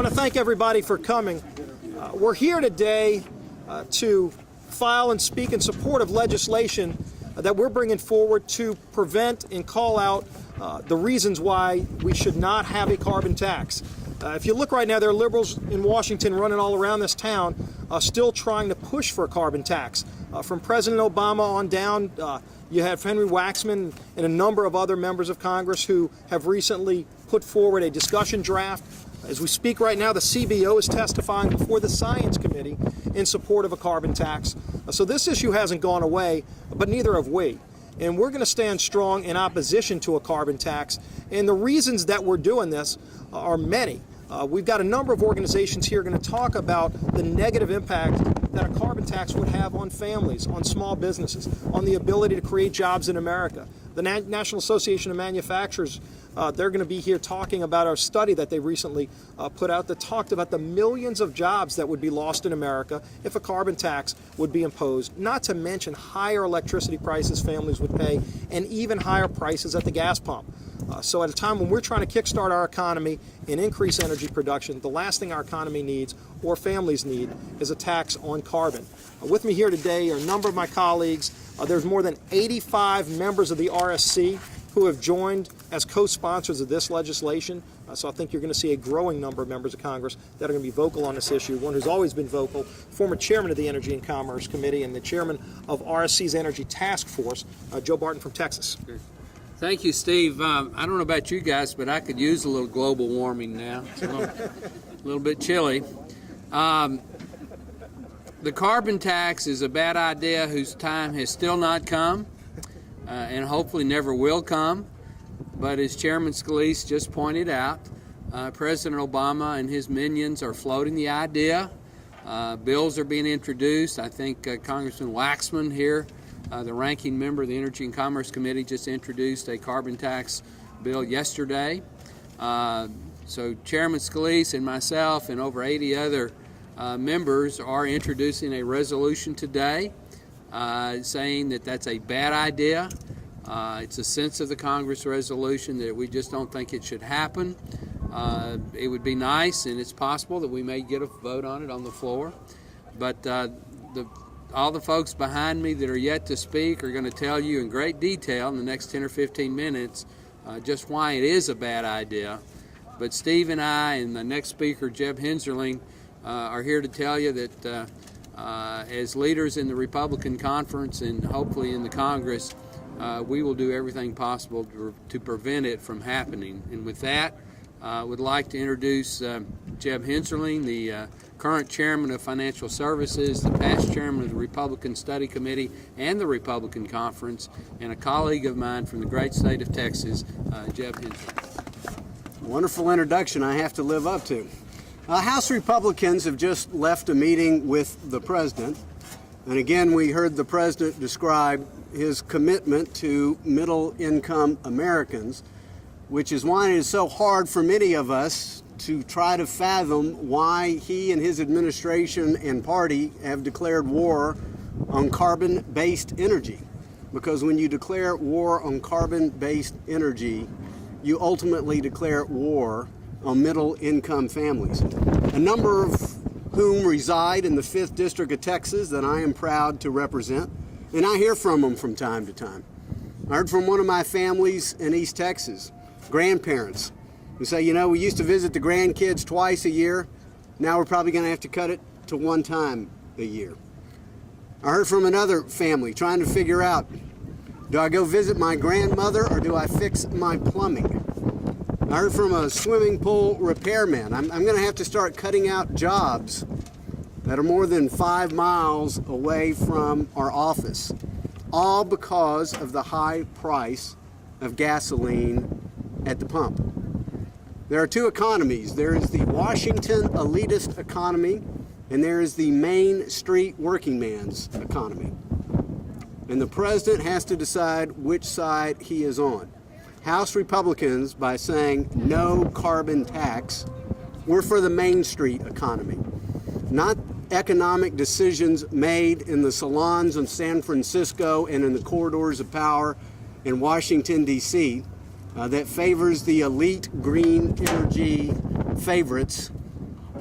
want to thank everybody for coming. We're here today to file and speak in support of legislation that we're bringing forward to prevent and call out the reasons why we should not have a carbon tax. If you look right now, there are liberals in Washington running all around this town still trying to push for a carbon tax. From President Obama on down, you have Henry Waxman and a number of other members of Congress who have recently put forward a discussion draft. As we speak right now, the CBO is testifying before the Science Committee in support of a carbon tax. So this issue hasn't gone away, but neither have we. And we're going to stand strong in opposition to a carbon tax. And the reasons that we're doing this are many. We've got a number of organizations here going to talk about the negative impact that a carbon tax would have on families, on small businesses, on the ability to create jobs in America. The National Association of Manufacturers, they're going to be here talking about our study that they recently put out that talked about the millions of jobs that would be lost in America if a carbon tax would be imposed, not to mention higher electricity prices families would pay and even higher prices at the gas pump. So at a time when we're trying to kickstart our economy and increase energy production, the last thing our economy needs or families need is a tax on carbon. With me here today are a number of my colleagues. There's more than 85 members of the RSC who have joined as co-sponsors of this legislation. So I think you're going to see a growing number of members of Congress that are going to be vocal on this issue. One who's always been vocal, former chairman of the Energy and Commerce Committee and the chairman of RSC's Energy Task Force, Joe Barton from Texas. Thank you, Steve. I don't know about you guys, but I could use a little global warming now. It's a little bit chilly. The carbon tax is a bad idea whose time has still not come and hopefully never will come. But as Chairman Scalise just pointed out, President Obama and his minions are floating the idea. Bills are being introduced. I think Congressman Waxman here, the ranking member of the Energy and Commerce Committee, just introduced a carbon tax bill yesterday. So Chairman Scalise and myself and over 80 other members are introducing a resolution today saying that that's a bad idea. It's a sense of the Congress resolution that we just don't think it should happen. It would be nice, and it's possible that we may get a vote on it on the floor. But all the folks behind me that are yet to speak are going to tell you in great detail in the next 10 or 15 minutes just why it is a bad idea. But Steve and I and the next speaker, Jeb Hensarling, are here to tell you that as leaders in the Republican conference and hopefully in the Congress, we will do everything possible to prevent it from happening. And with that, I would like to introduce Jeb Hensarling, the current chairman of Financial Services, the past chairman of the Republican Study Committee and the Republican Conference, and a colleague of mine from the great state of Texas, Jeb Hensarling. Wonderful introduction I have to live up to. House Republicans have just left a meeting with the president, and again we heard the president describe his commitment to middle-income Americans, which is why it is so hard for many of us to try to fathom why he and his administration and party have declared war on carbon-based energy. Because when you declare war on carbon-based energy, you ultimately declare war on middle-income families, a number of whom reside in the 5th District of Texas that I am proud to represent, and I hear from them from time to time. I heard from one of my families in East Texas, grandparents, who say, you know, we used to visit the grandkids twice a year. Now we're probably going to have to cut it to one time a year. I heard from another family trying to figure out, do I go visit my grandmother or do I fix my plumbing? I heard from a swimming pool repairman, I'm going to have to start cutting out jobs that are more than 5 miles away from our office, all because of the high price of gasoline at the pump. There are two economies. There is the Washington elitist economy, and there is the Main Street working man's economy. And the president has to decide which side he is on. House Republicans, by saying no carbon tax, were for the Main Street economy, not economic decisions made in the salons of San Francisco and in the corridors of power in Washington, D.C., that favors the elite green energy favorites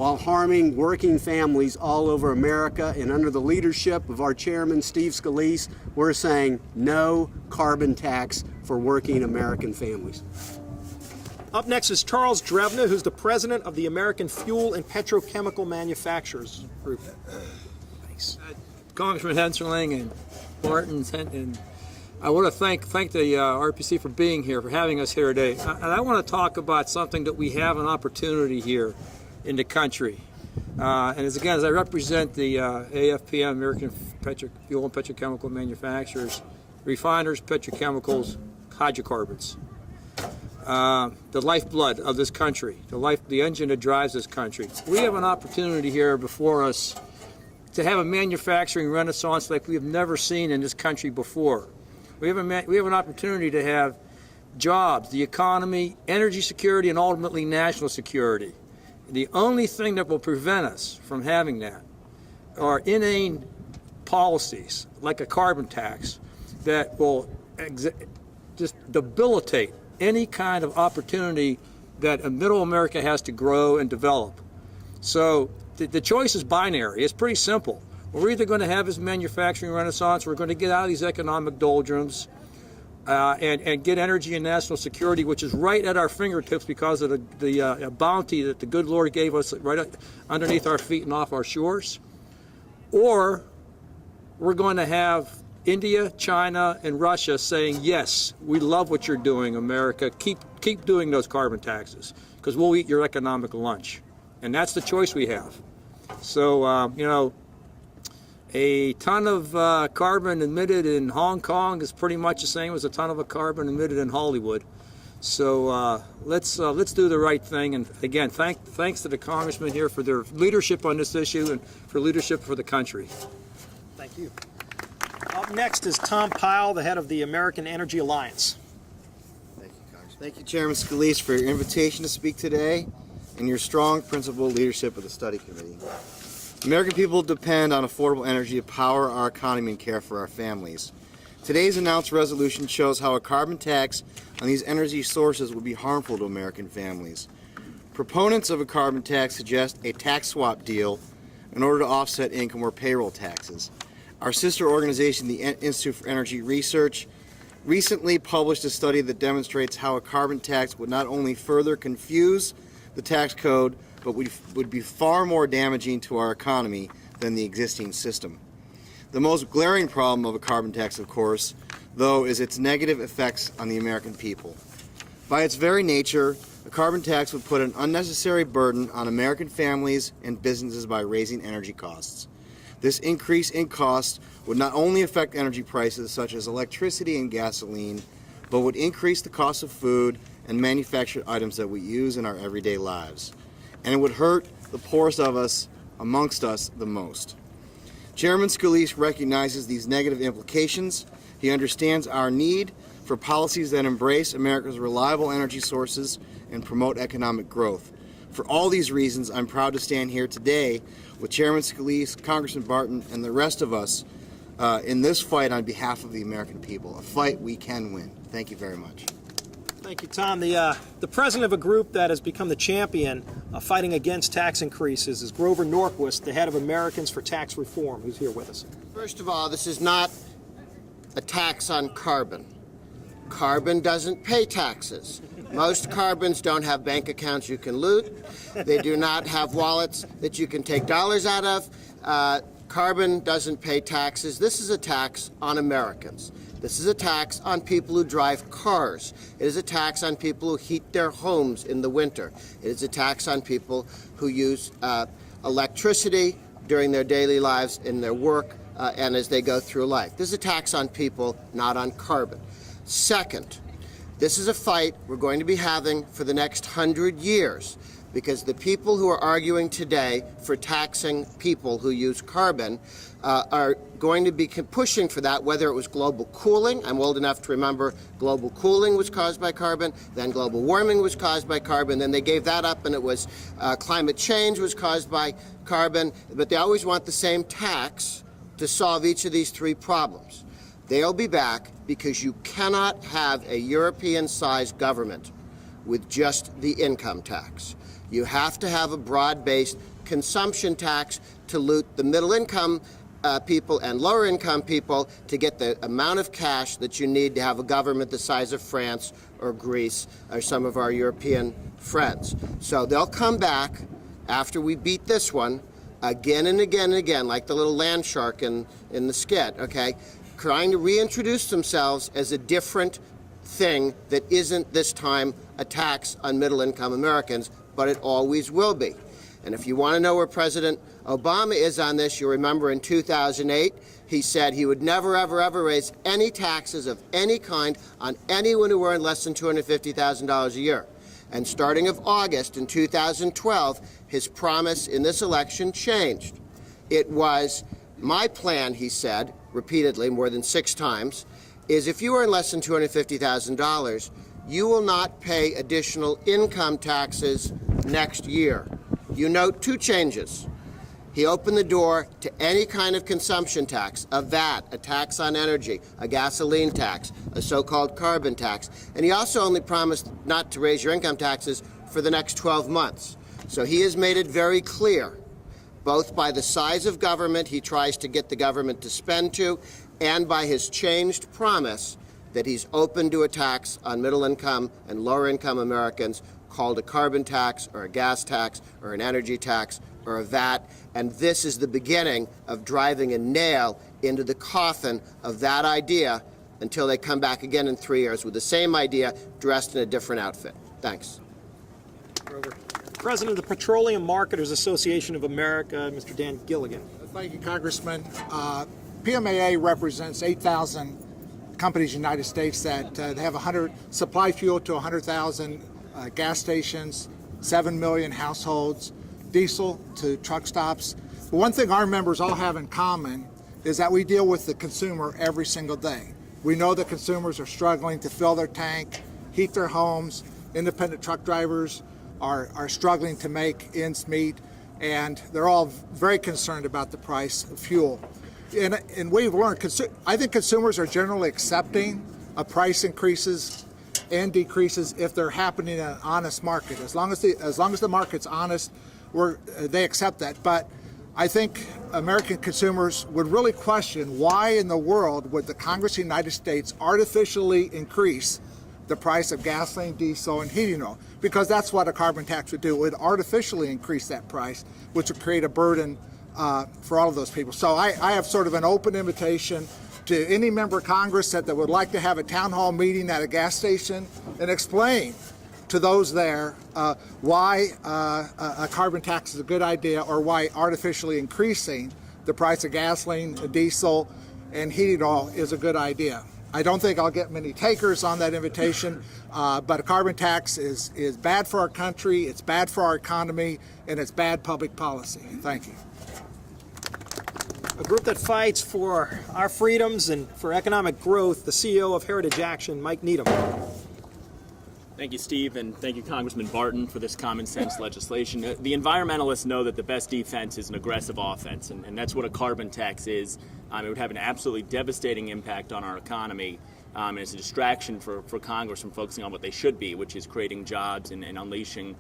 while harming working families all over America. And under the leadership of our chairman, Steve Scalise, we're saying no carbon tax for working American families. Up next is Charles Drevna, who's the president of the American Fuel and Petrochemical Manufacturers Group. Thanks. Congressman Hensarling and Martin, and I want to thank the RPC for being here, for having us here today. And I want to talk about something that we have an opportunity here in the country. And as I represent the AFPM, American Fuel and Petrochemical Manufacturers, refiners, petrochemicals, hydrocarbons. The lifeblood of this country, the engine that drives this country. We have an opportunity here before us to have a manufacturing renaissance like we have never seen in this country before. We have an opportunity to have jobs, the economy, energy security, and ultimately national security. The only thing that will prevent us from having that are inane policies like a carbon tax that will just debilitate any kind of opportunity that middle America has to grow and develop. So the choice is binary. It's pretty simple. We're either going to have this manufacturing renaissance, we're going to get out of these economic doldrums, and get energy and national security, which is right at our fingertips because of the bounty that the good Lord gave us right underneath our feet and off our shores. Or we're going to have India, China, and Russia saying, yes, we love what you're doing, America. Keep doing those carbon taxes because we'll eat your economic lunch. And that's the choice we have. So, a ton of carbon emitted in Hong Kong is pretty much the same as a ton of carbon emitted in Hollywood. So let's do the right thing. And again, thanks to the congressmen here for their leadership on this issue and for leadership for the country. Thank you. Up next is Tom Pyle, the head of the American Energy Alliance. Thank you, Congress. Thank you, Chairman Scalise, for your invitation to speak today and your strong principled leadership of the study committee. American people depend on affordable energy to power our economy and care for our families. Today's announced resolution shows how a carbon tax on these energy sources will be harmful to American families. Proponents of a carbon tax suggest a tax swap deal in order to offset income or payroll taxes. Our sister organization, the Institute for Energy Research, recently published a study that demonstrates how a carbon tax would not only further confuse the tax code, but would be far more damaging to our economy than the existing system. The most glaring problem of a carbon tax, of course, though, is its negative effects on the American people. By its very nature, a carbon tax would put an unnecessary burden on American families and businesses by raising energy costs. This increase in costs would not only affect energy prices such as electricity and gasoline, but would increase the cost of food and manufactured items that we use in our everyday lives. And it would hurt the poorest of us amongst us the most. Chairman Scalise recognizes these negative implications. He understands our need for policies that embrace America's reliable energy sources and promote economic growth. For all these reasons, I'm proud to stand here today with Chairman Scalise, Congressman Barton, and the rest of us in this fight on behalf of the American people, a fight we can win. Thank you very much. Thank you, Tom. The president of a group that has become the champion fighting against tax increases is Grover Norquist, the head of Americans for Tax Reform, who's here with us. First of all, this is not a tax on carbon. Carbon doesn't pay taxes. Most carbons don't have bank accounts you can loot. They do not have wallets that you can take dollars out of. Carbon doesn't pay taxes. This is a tax on Americans. This is a tax on people who drive cars. It is a tax on people who heat their homes in the winter. It is a tax on people who use electricity during their daily lives, in their work, and as they go through life. This is a tax on people, not on carbon. Second, this is a fight we're going to be having for the next 100 years, because the people who are arguing today for taxing people who use carbon are going to be pushing for that, whether it was global cooling. I'm old enough to remember global cooling was caused by carbon, then global warming was caused by carbon, then they gave that up and it was climate change was caused by carbon, but they always want the same tax to solve each of these three problems. They'll be back because you cannot have a European-sized government with just the income tax. You have to have a broad-based consumption tax to loot the middle-income people and lower-income people to get the amount of cash that you need to have a government the size of France or Greece or some of our European friends. So they'll come back after we beat this one again and again and again, like the little land shark in the skit, okay, trying to reintroduce themselves as a different thing that isn't this time a tax on middle-income Americans, but it always will be. And if you want to know where President Obama is on this, you remember in 2008, he said he would never, ever, ever raise any taxes of any kind on anyone who earned less than $250,000 a year. And starting of August in 2012, his promise in this election changed. It was, my plan, he said, repeatedly, more than 6 times, is if you earn less than $250,000, you will not pay additional income taxes next year. You note 2 changes. He opened the door to any kind of consumption tax, a VAT, a tax on energy, a gasoline tax, a so-called carbon tax. And he also only promised not to raise your income taxes for the next 12 months. So he has made it very clear, both by the size of government he tries to get the government to spend to, and by his changed promise that he's open to a tax on middle-income and lower-income Americans called a carbon tax or a gas tax or an energy tax or a VAT. And this is the beginning of driving a nail into the coffin of that idea until they come back again in 3 years with the same idea dressed in a different outfit. Thanks. President of the Petroleum Marketers Association of America, Mr. Dan Gilligan. Thank you, Congressman. PMAA represents 8,000 companies in the United States that have supply fuel to 100,000 gas stations, 7 million households, diesel to truck stops. But one thing our members all have in common is that we deal with the consumer every single day. We know that consumers are struggling to fill their tank, heat their homes. Independent truck drivers are struggling to make ends meet, and they're all very concerned about the price of fuel. And we've learned, I think consumers are generally accepting of price increases and decreases if they're happening in an honest market. As long as the market's honest, they accept that. But I think American consumers would really question why in the world would the Congress of the United States artificially increase the price of gasoline, diesel, and heating oil, because that's what a carbon tax would do. It would artificially increase that price, which would create a burden for all of those people. So I have sort of an open invitation to any member of Congress that would like to have a town hall meeting at a gas station and explain to those there why a carbon tax is a good idea, or why artificially increasing the price of gasoline, diesel, and heating oil is a good idea. I don't think I'll get many takers on that invitation, but a carbon tax is bad for our country, it's bad for our economy, and it's bad public policy. Thank you. A group that fights for our freedoms and for economic growth, the CEO of Heritage Action, Mike Needham. Thank you, Steve, and thank you, Congressman Barton, for this common sense legislation. The environmentalists know that the best defense is an aggressive offense, and that's what a carbon tax is. It would have an absolutely devastating impact on our economy, and it's a distraction for Congress from focusing on what they should be, which is creating jobs and unleashing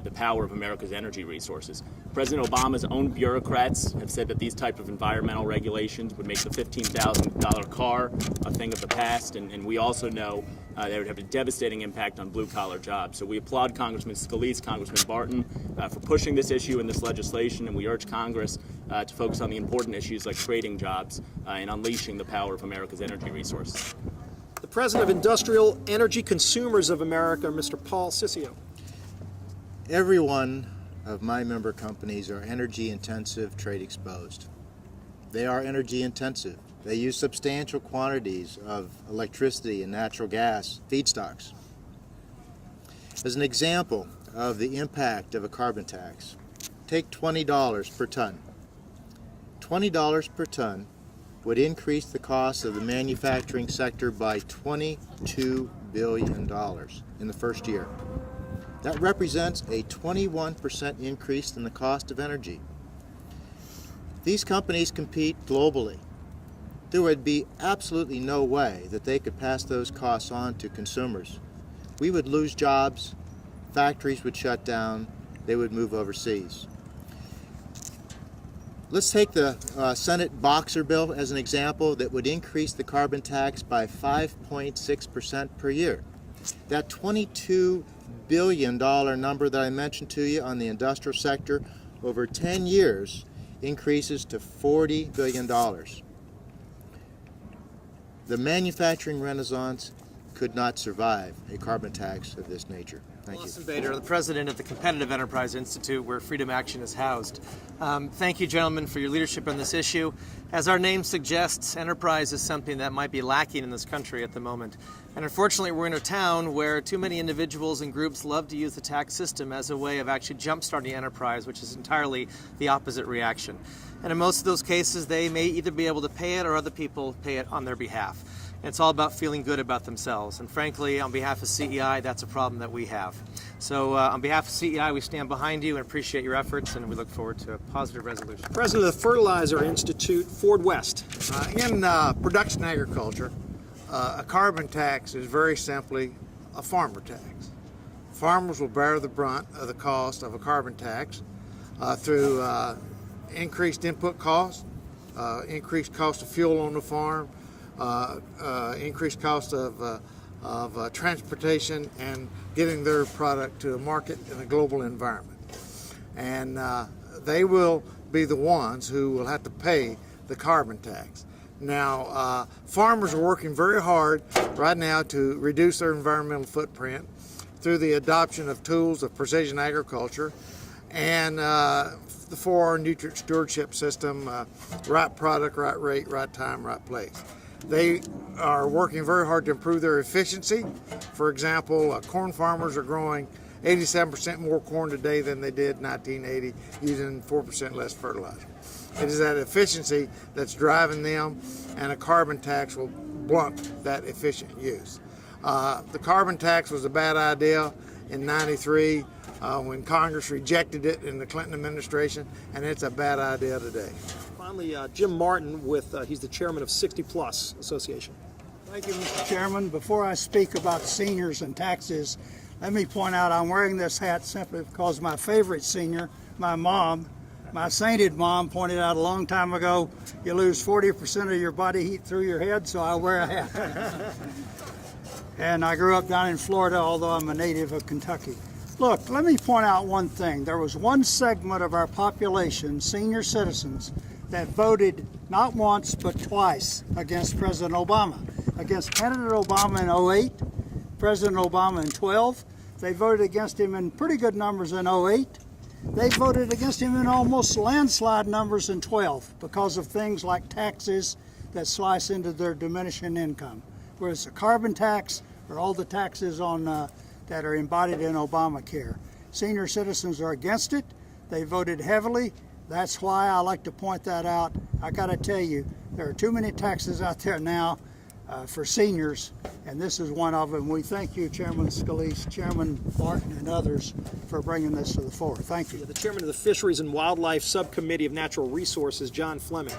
the power of America's energy resources. President Obama's own bureaucrats have said that these type of environmental regulations would make the $15,000 car a thing of the past, and we also know they would have a devastating impact on blue-collar jobs. So we applaud Congressman Scalise, Congressman Barton for pushing this issue in this legislation, and we urge Congress to focus on the important issues like creating jobs and unleashing the power of America's energy resources. The President of Industrial Energy Consumers of America, Mr. Paul Ciccio. Every one of my member companies are energy intensive, trade exposed. They are energy intensive. They use substantial quantities of electricity and natural gas feedstocks. As an example of the impact of a carbon tax, take $20 per ton. $20 per ton would increase the cost of the manufacturing sector by $22 billion in the first year. That represents a 21% increase in the cost of energy. These companies compete globally. There would be absolutely no way that they could pass those costs on to consumers. We would lose jobs, factories would shut down, they would move overseas. Let's take the Senate Boxer bill as an example that would increase the carbon tax by 5.6% per year. That $22 billion number that I mentioned to you on the industrial sector over 10 years increases to $40 billion. The manufacturing renaissance could not survive a carbon tax of this nature. Thank you. Lawson Bader, the president of the Competitive Enterprise Institute, where Freedom Action is housed. Thank you, gentlemen, for your leadership on this issue. As our name suggests, enterprise is something that might be lacking in this country at the moment. And unfortunately, we're in a town where too many individuals and groups love to use the tax system as a way of actually jump-starting enterprise, which is entirely the opposite reaction. And in most of those cases, they may either be able to pay it or other people pay it on their behalf. And it's all about feeling good about themselves. And frankly, on behalf of CEI, that's a problem that we have. So on behalf of CEI, we stand behind you and appreciate your efforts, and we look forward to a positive resolution. President of the Fertilizer Institute, Ford West. In production agriculture, a carbon tax is very simply a farmer tax. Farmers will bear the brunt of the cost of a carbon tax through increased input costs, increased cost of fuel on the farm, increased cost of transportation and getting their product to a market in a global environment. And they will be the ones who will have to pay the carbon tax. Now, farmers are working very hard right now to reduce their environmental footprint through the adoption of tools of precision agriculture and the 4R nutrient stewardship system, right product, right rate, right time, right place. They are working very hard to improve their efficiency. For example, corn farmers are growing 87% more corn today than they did in 1980 using 4% less fertilizer. It is that efficiency that's driving them, and a carbon tax will blunt that efficient use. The carbon tax was a bad idea in '93 when Congress rejected it in the Clinton administration, and it's a bad idea today. Finally, Jim Martin, he's the chairman of 60 Plus Association. Thank you, Mr. Chairman. Before I speak about seniors and taxes, let me point out I'm wearing this hat simply because my favorite senior, my mom, my sainted mom, pointed out a long time ago, you lose 40% of your body heat through your head, so I wear a hat. And I grew up down in Florida, although I'm a native of Kentucky. Look, let me point out one thing. There was one segment of our population, senior citizens, that voted not once but twice against President Obama. Against candidate Obama in 2008, President Obama in 2012. They voted against him in pretty good numbers in 2008. They voted against him in almost landslide numbers in 2012 because of things like taxes that slice into their diminishing income. Whereas the carbon tax or all the taxes on that are embodied in Obamacare. Senior citizens are against it. They voted heavily. That's why I like to point that out. I got to tell you, there are too many taxes out there now for seniors, and this is one of them. We thank you, Chairman Scalise, Chairman Barton, and others for bringing this to the fore. Thank you. The chairman of the Fisheries and Wildlife Subcommittee of Natural Resources, John Fleming.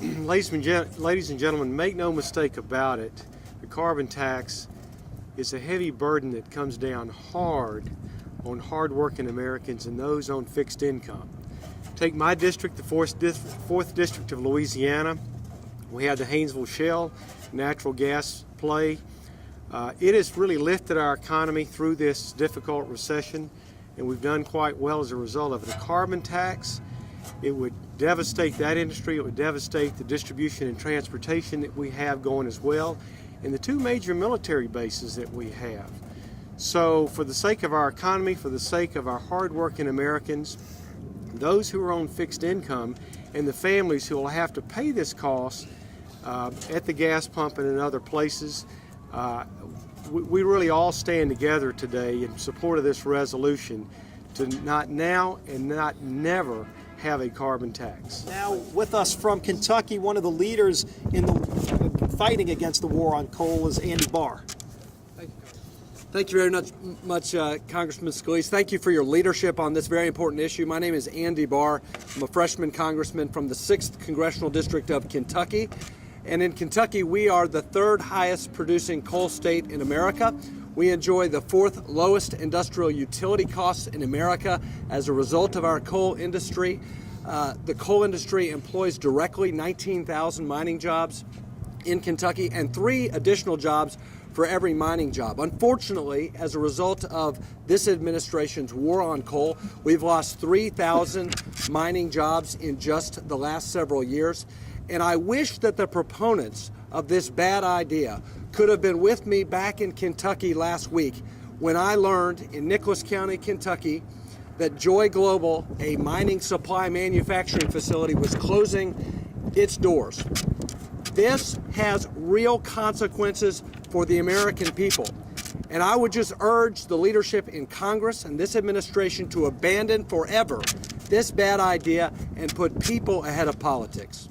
Ladies and gentlemen, make no mistake about it, the carbon tax is a heavy burden that comes down hard on hard-working Americans and those on fixed income. Take my district, the 4th District of Louisiana. We had the Haynesville Shale natural gas play. It has really lifted our economy through this difficult recession, and we've done quite well as a result of it. A carbon tax, it would devastate that industry. It would devastate the distribution and transportation that we have going as well, and the two major military bases that we have. So for the sake of our economy, for the sake of our hard-working Americans, those who are on fixed income, and the families who will have to pay this cost at the gas pump and in other places, we really all stand together today in support of this resolution to not now and not never have a carbon tax. Now with us from Kentucky, one of the leaders in the fighting against the war on coal is Andy Barr. Thank you very much, Congressman Scalise. Thank you for your leadership on this very important issue. My name is Andy Barr. I'm a freshman congressman from the 6th Congressional District of Kentucky. And in Kentucky, we are the 3rd highest producing coal state in America. We enjoy the 4th lowest industrial utility costs in America as a result of our coal industry. The coal industry employs directly 19,000 mining jobs in Kentucky and 3 additional jobs for every mining job. Unfortunately, as a result of this administration's war on coal, we've lost 3,000 mining jobs in just the last several years. And I wish that the proponents of this bad idea could have been with me back in Kentucky last week when I learned in Nicholas County, Kentucky, that Joy Global, a mining supply manufacturing facility, was closing its doors. This has real consequences for the American people. And I would just urge the leadership in Congress and this administration to abandon forever this bad idea and put people ahead of politics.